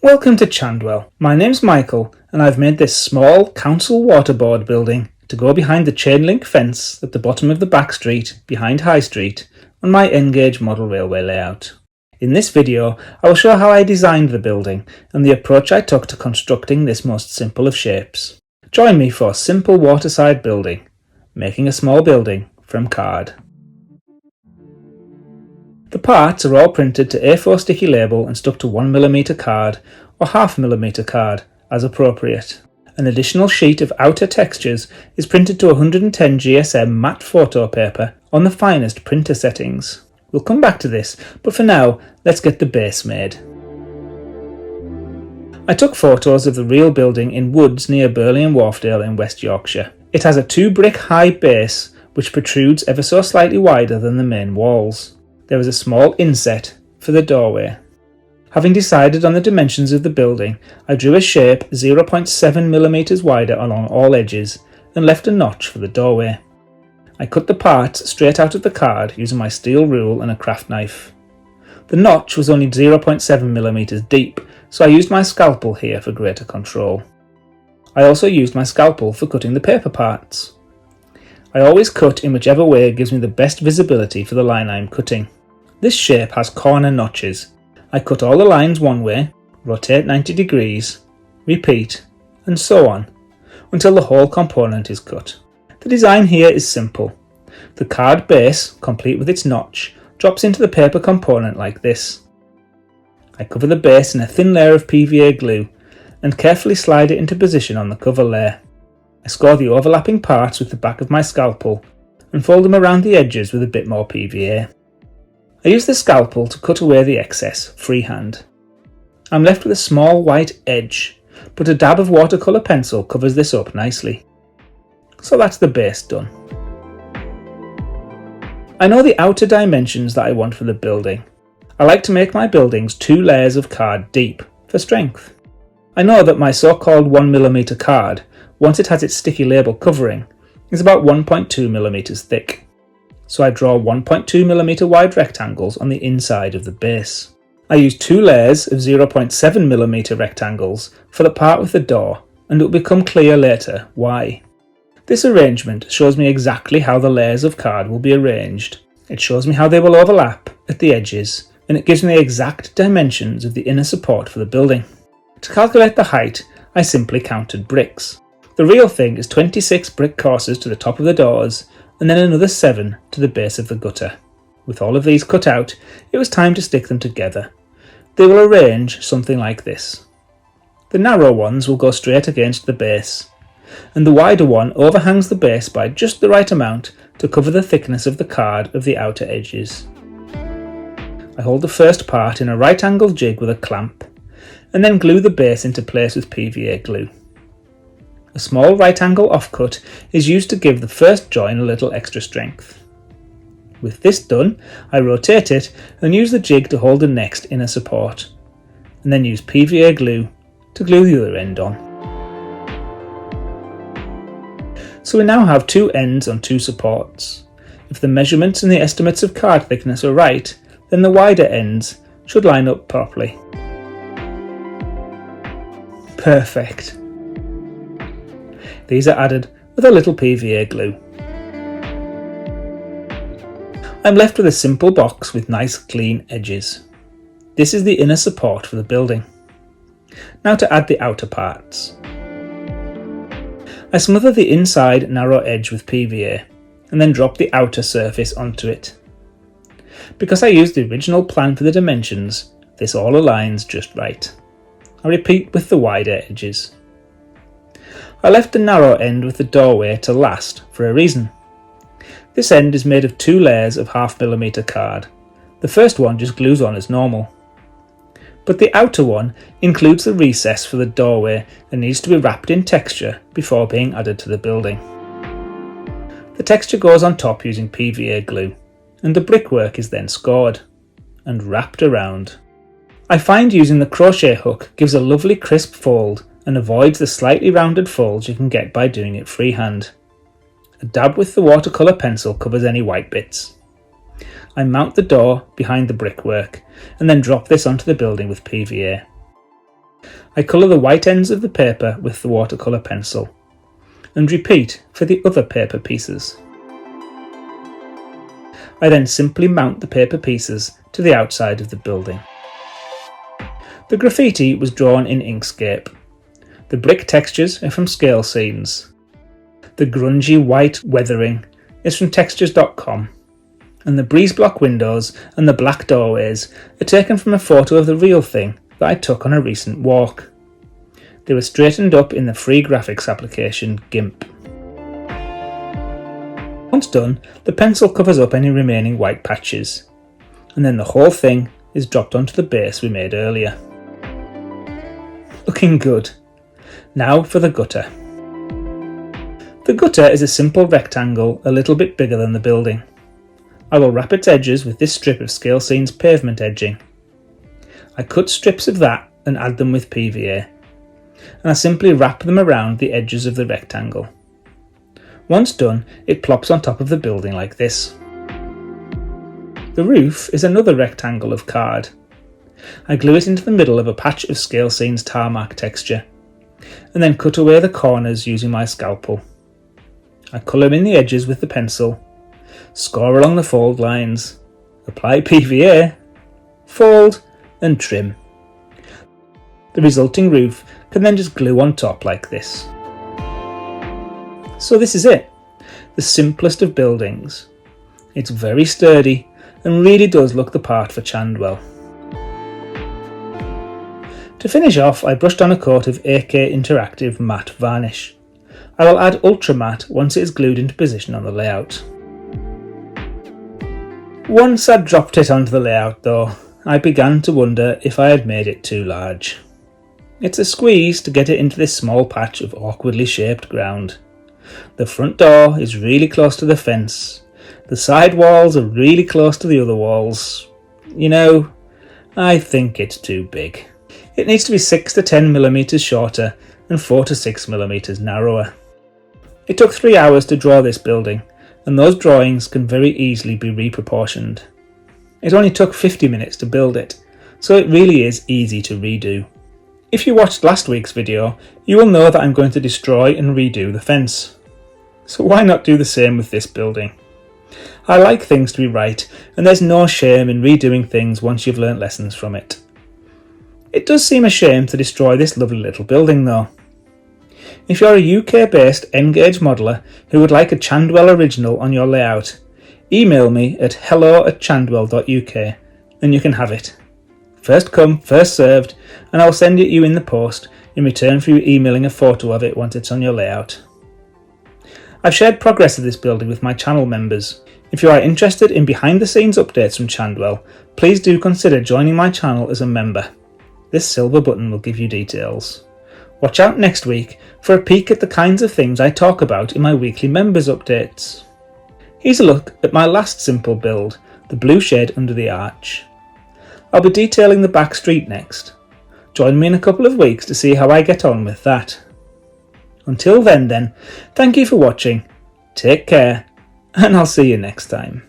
Welcome to Chandwell. My name's Michael and I've made this small council waterboard building to go behind the chain link fence at the bottom of the back street behind High Street on my N-gauge model railway layout. In this video I will show how I designed the building and the approach I took to constructing this most simple of shapes. Join me for simple waterside building, making a small building from card. The parts are all printed to A4 sticky label and stuck to 1mm card or 0.5mm card as appropriate. An additional sheet of outer textures is printed to 110 GSM matte photo paper on the finest printer settings. We'll come back to this, but for now let's get the base made. I took photos of the real building in woods near Burley and Wharfdale in West Yorkshire. It has a 2-brick high base which protrudes ever so slightly wider than the main walls. There was a small inset for the doorway. Having decided on the dimensions of the building, I drew a shape 0.7mm wider along all edges and left a notch for the doorway. I cut the parts straight out of the card using my steel rule and a craft knife. The notch was only 0.7mm deep, so I used my scalpel here for greater control. I also used my scalpel for cutting the paper parts. I always cut in whichever way gives me the best visibility for the line I am cutting. This shape has corner notches. I cut all the lines one way, rotate 90 degrees, repeat, and so on, until the whole component is cut. The design here is simple. The card base, complete with its notch, drops into the paper component like this. I cover the base in a thin layer of PVA glue and carefully slide it into position on the cover layer. I score the overlapping parts with the back of my scalpel and fold them around the edges with a bit more PVA. I use the scalpel to cut away the excess, freehand. I'm left with a small white edge, but a dab of watercolour pencil covers this up nicely. So that's the base done. I know the outer dimensions that I want for the building. I like to make my buildings 2 layers of card deep, for strength. I know that my so-called 1mm card, once it has its sticky label covering, is about 1.2mm thick. So I draw 1.2mm wide rectangles on the inside of the base. I use 2 layers of 0.7mm rectangles for the part with the door, and it will become clear later why. This arrangement shows me exactly how the layers of card will be arranged. It shows me how they will overlap at the edges, and it gives me the exact dimensions of the inner support for the building. To calculate the height, I simply counted bricks. The real thing is 26 brick courses to the top of the doors, and then another 7 to the base of the gutter. With all of these cut out, it was time to stick them together. They will arrange something like this. The narrow ones will go straight against the base, and the wider one overhangs the base by just the right amount to cover the thickness of the card of the outer edges. I hold the first part in a right angle jig with a clamp, and then glue the base into place with PVA glue. A small right angle offcut is used to give the first join a little extra strength. With this done, I rotate it and use the jig to hold the next inner support, and then use PVA glue to glue the other end on. So we now have 2 ends on 2 supports. If the measurements and the estimates of card thickness are right, then the wider ends should line up properly. Perfect. These are added with a little PVA glue. I'm left with a simple box with nice clean edges. This is the inner support for the building. Now to add the outer parts. I smother the inside narrow edge with PVA and then drop the outer surface onto it. Because I used the original plan for the dimensions, this all aligns just right. I repeat with the wider edges. I left the narrow end with the doorway to last for a reason. This end is made of 2 layers of 0.5mm card. The first one just glues on as normal. But the outer one includes the recess for the doorway and needs to be wrapped in texture before being added to the building. The texture goes on top using PVA glue, and the brickwork is then scored and wrapped around. I find using the crochet hook gives a lovely crisp fold and avoids the slightly rounded folds you can get by doing it freehand. A dab with the watercolour pencil covers any white bits. I mount the door behind the brickwork and then drop this onto the building with PVA. I colour the white ends of the paper with the watercolour pencil, and repeat for the other paper pieces. I then simply mount the paper pieces to the outside of the building. The graffiti was drawn in Inkscape. The brick textures are from Scale Scenes. The grungy white weathering is from textures.com, and the breeze block windows and the black doorways are taken from a photo of the real thing that I took on a recent walk. They were straightened up in the free graphics application GIMP. Once done, the pencil covers up any remaining white patches, and then the whole thing is dropped onto the base we made earlier. Looking good. Now for the gutter. The gutter is a simple rectangle a little bit bigger than the building. I will wrap its edges with this strip of Scale Scenes pavement edging. I cut strips of that and add them with PVA, and I simply wrap them around the edges of the rectangle. Once done, it plops on top of the building like this. The roof is another rectangle of card. I glue it into the middle of a patch of Scale Scenes tarmac texture, and then cut away the corners using my scalpel. I colour in the edges with the pencil, score along the fold lines, apply PVA, fold and trim. The resulting roof can then just glue on top like this. So this is it, the simplest of buildings. It's very sturdy and really does look the part for Chandwell. To finish off, I brushed on a coat of AK Interactive matte varnish. I will add Ultra Matte once it is glued into position on the layout. Once I'd dropped it onto the layout though, I began to wonder if I had made it too large. It's a squeeze to get it into this small patch of awkwardly shaped ground. The front door is really close to the fence. The side walls are really close to the other walls. You know, I think it's too big. It needs to be 6 to 10 millimeters shorter and 4 to 6 millimeters narrower. It took 3 hours to draw this building, and those drawings can very easily be reproportioned. It only took 50 minutes to build it, so it really is easy to redo. If you watched last week's video, you will know that I'm going to destroy and redo the fence. So why not do the same with this building? I like things to be right, and there's no shame in redoing things once you've learnt lessons from it. It does seem a shame to destroy this lovely little building though. If you're a UK-based N-Gage modeller who would like a Chandwell original on your layout, email me at hello@chandwell.uk and you can have it. First come, first served, and I'll send it you in the post in return for you emailing a photo of it once it's on your layout. I've shared progress of this building with my channel members. If you are interested in behind the scenes updates from Chandwell, please do consider joining my channel as a member. This silver button will give you details. Watch out next week for a peek at the kinds of things I talk about in my weekly members updates. Here's a look at my last simple build, the blue shed under the arch. I'll be detailing the back street next. Join me in a couple of weeks to see how I get on with that. Until then, thank you for watching, take care, and I'll see you next time.